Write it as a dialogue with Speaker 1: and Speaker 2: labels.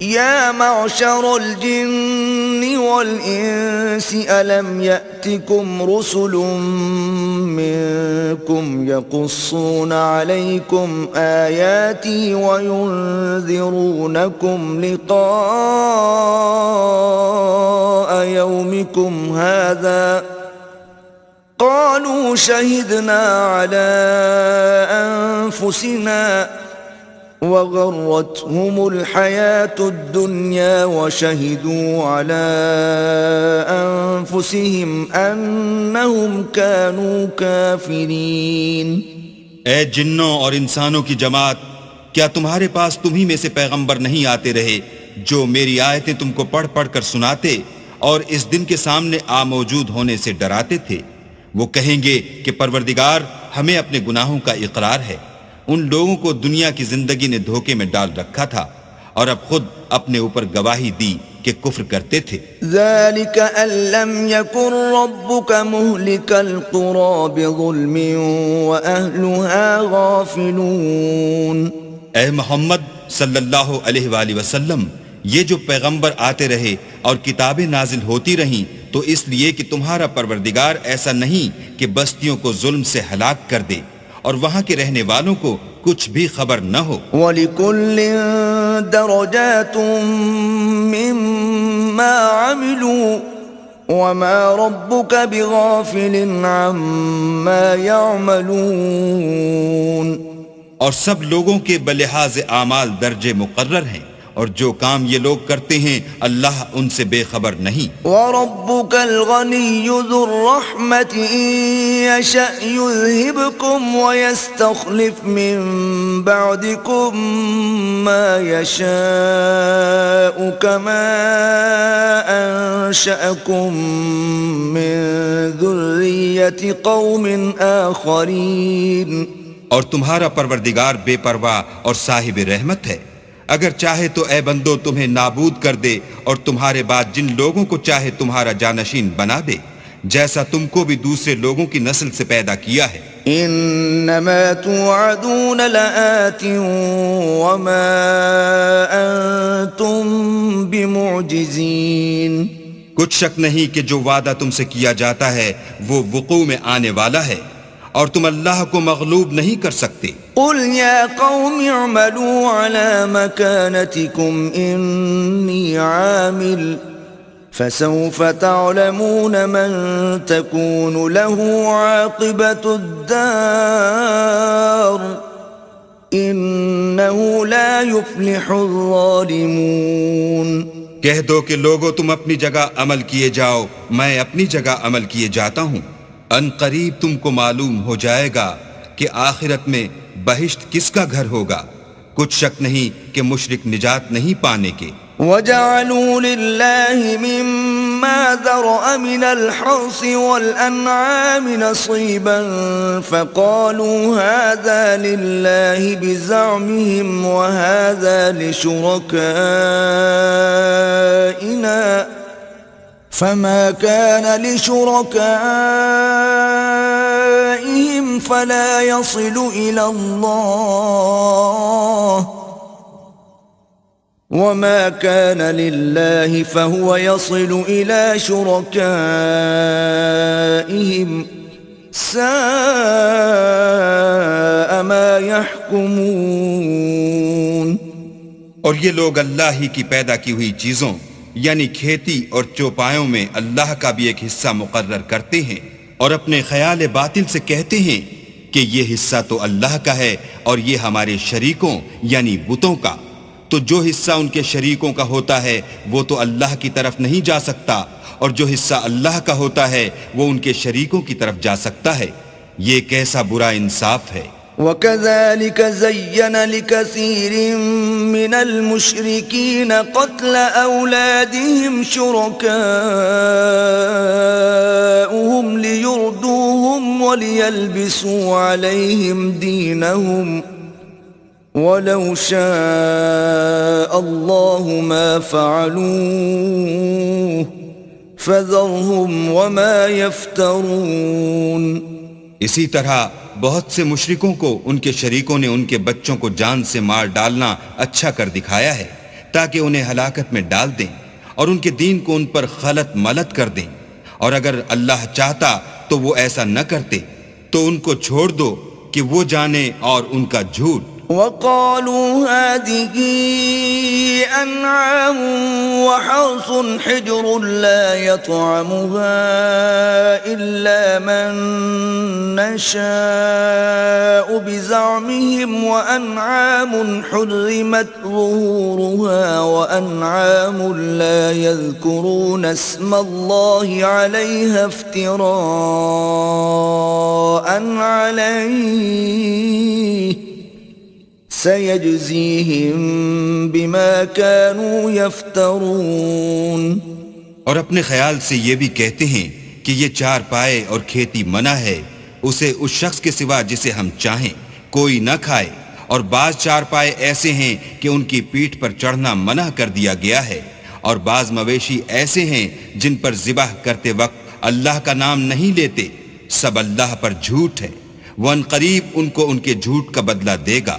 Speaker 1: يا معشر الجن والإنس ألم يأتكم رسل منكم يقصون عليكم آياتي وينذرونكم لقاء يومكم هذا قالوا شهدنا على أنفسنا وغرتهم الحياة الدنيا وشهدوا على أنفسهم أنهم كانوا كافرين.
Speaker 2: اے جنوں اور انسانوں کی جماعت، کیا تمہارے پاس تمہی میں سے پیغمبر نہیں آتے رہے جو میری آیتیں تم کو پڑھ پڑھ کر سناتے اور اس دن کے سامنے موجود ہونے سے ڈراتے تھے؟ وہ کہیں گے کہ پروردگار ہمیں اپنے گناہوں کا اقرار ہے. ان لوگوں کو دنیا کی زندگی نے دھوکے میں ڈال رکھا تھا اور اب خود اپنے اوپر گواہی دی کہ کفر کرتے تھے.
Speaker 1: ذلك أن لم يكن ربك مهلك القرى بظلم وأهلها غافلون.
Speaker 2: اے محمد صلی اللہ علیہ وآلہ وسلم، یہ جو پیغمبر آتے رہے اور کتابیں نازل ہوتی رہیں تو اس لیے کہ تمہارا پروردگار ایسا نہیں کہ بستیوں کو ظلم سے ہلاک کر دے اور وہاں کے رہنے والوں کو کچھ بھی خبر نہ ہو.
Speaker 1: وَلِكُلٍّ دَرَجَاتٌ مِّمَّا عَمِلُوا وَمَا رَبُّكَ بِغَافِلٍ عَمَّا يَعْمَلُونَ.
Speaker 2: اور سب لوگوں کے بلحاظ اعمال درجے مقرر ہیں اور جو کام یہ لوگ کرتے ہیں اللہ ان سے بے خبر نہیں.
Speaker 1: وَرَبُّكَ الْغَنِيُّ ذُو الرَّحْمَةِ إِن يَشَأْ يُذْهِبْكُمْ وَيَسْتَخْلِفْ مِن بَعْدِكُم مَّا يَشَاءُ كَمَا أَنشَأَكُم مِّن ذُرِّيَّةِ قَوْمٍ آخَرِينَ.
Speaker 2: اور تمہارا پروردگار بے پرواہ اور صاحب رحمت ہے. اگر چاہے تو اے بندو تمہیں نابود کر دے اور تمہارے بعد جن لوگوں کو چاہے تمہارا جانشین بنا دے، جیسا تم کو بھی دوسرے لوگوں کی نسل سے پیدا کیا ہے.
Speaker 1: انما توعدون لآت وما انتم بمعجزین.
Speaker 2: کچھ شک نہیں کہ جو وعدہ تم سے کیا جاتا ہے وہ وقوع میں آنے والا ہے اور تم اللہ کو مغلوب نہیں کر سکتے.
Speaker 1: قل یا قوم اعملوا على مكانتكم انی عامل فسوف تعلمون من تكون له عاقبة الدار انه لا يفلح الظالمون.
Speaker 2: کہہ دو کہ لوگو تم اپنی جگہ عمل کیے جاؤ، میں اپنی جگہ عمل کیے جاتا ہوں. ان قریب تم کو معلوم ہو جائے گا کہ آخرت میں بہشت کس کا گھر ہوگا. کچھ شک نہیں کہ مشرک نجات نہیں پانے کے.
Speaker 1: وَجَعَلُوا لِلَّهِ مِمَّا ذَرَأَ مِنَ الْحَرْثِ وَالْأَنْعَامِ نَصِيبًا فَقَالُوا هَذَا لِلَّهِ بِزَعْمِهِمْ وَهَذَا لِشُرَكَائِنَا فَمَا كَانَ لِشُرَكَائِهِمْ فَلَا يَصِلُ إِلَى اللَّهِ وَمَا كَانَ لِلَّهِ فَهُوَ يَصِلُ إِلَى شُرَكَائِهِمْ سَاءَ مَا يَحْكُمُونَ.
Speaker 2: اور یہ لوگ اللہ ہی کی پیدا کی ہوئی چیزوں یعنی کھیتی اور چوپایوں میں اللہ کا بھی ایک حصہ مقرر کرتے ہیں اور اپنے خیال باطل سے کہتے ہیں کہ یہ حصہ تو اللہ کا ہے اور یہ ہمارے شریکوں یعنی بتوں کا. تو جو حصہ ان کے شریکوں کا ہوتا ہے وہ تو اللہ کی طرف نہیں جا سکتا اور جو حصہ اللہ کا ہوتا ہے وہ ان کے شریکوں کی طرف جا سکتا ہے. یہ کیسا برا انصاف ہے.
Speaker 1: وَكَذَلِكَ زَيَّنَ لِكَثِيرٍ مِّنَ الْمُشْرِكِينَ قَتْلَ أَوْلَادِهِمْ شُرَكَاؤُهُمْ لِيُرْدُوهُمْ وَلِيَلْبِسُوا عَلَيْهِمْ دِينَهُمْ وَلَوْ شَاءَ اللَّهُ مَا فَعَلُوهُ فَذَرْهُمْ وَمَا يَفْتَرُونَ.
Speaker 2: اسی طرح بہت سے مشرکوں کو ان کے شریکوں نے ان کے بچوں کو جان سے مار ڈالنا اچھا کر دکھایا ہے تاکہ انہیں ہلاکت میں ڈال دیں اور ان کے دین کو ان پر خلط ملط کر دیں، اور اگر اللہ چاہتا تو وہ ایسا نہ کرتے، تو ان کو چھوڑ دو کہ وہ جانے اور ان کا جھوٹ۔
Speaker 1: وقالوا هذه أنعام وحرث حجر لا يطعمها إلا من نشاء بزعمهم وأنعام حرمت ظهورها وأنعام لا يذكرون اسم الله عليها افتراء عليه سيجزيهم بما كانوا يفترون۔
Speaker 2: اور اپنے خیال سے یہ بھی کہتے ہیں کہ یہ چار پائے اور کھیتی منع ہے، اسے اس شخص کے سوا جسے ہم چاہیں کوئی نہ کھائے، اور بعض چار پائے ایسے ہیں کہ ان کی پیٹھ پر چڑھنا منع کر دیا گیا ہے، اور بعض مویشی ایسے ہیں جن پر ذبح کرتے وقت اللہ کا نام نہیں لیتے، سب اللہ پر جھوٹ ہے، وہ عنقریب ان کو ان کے جھوٹ کا بدلہ دے گا۔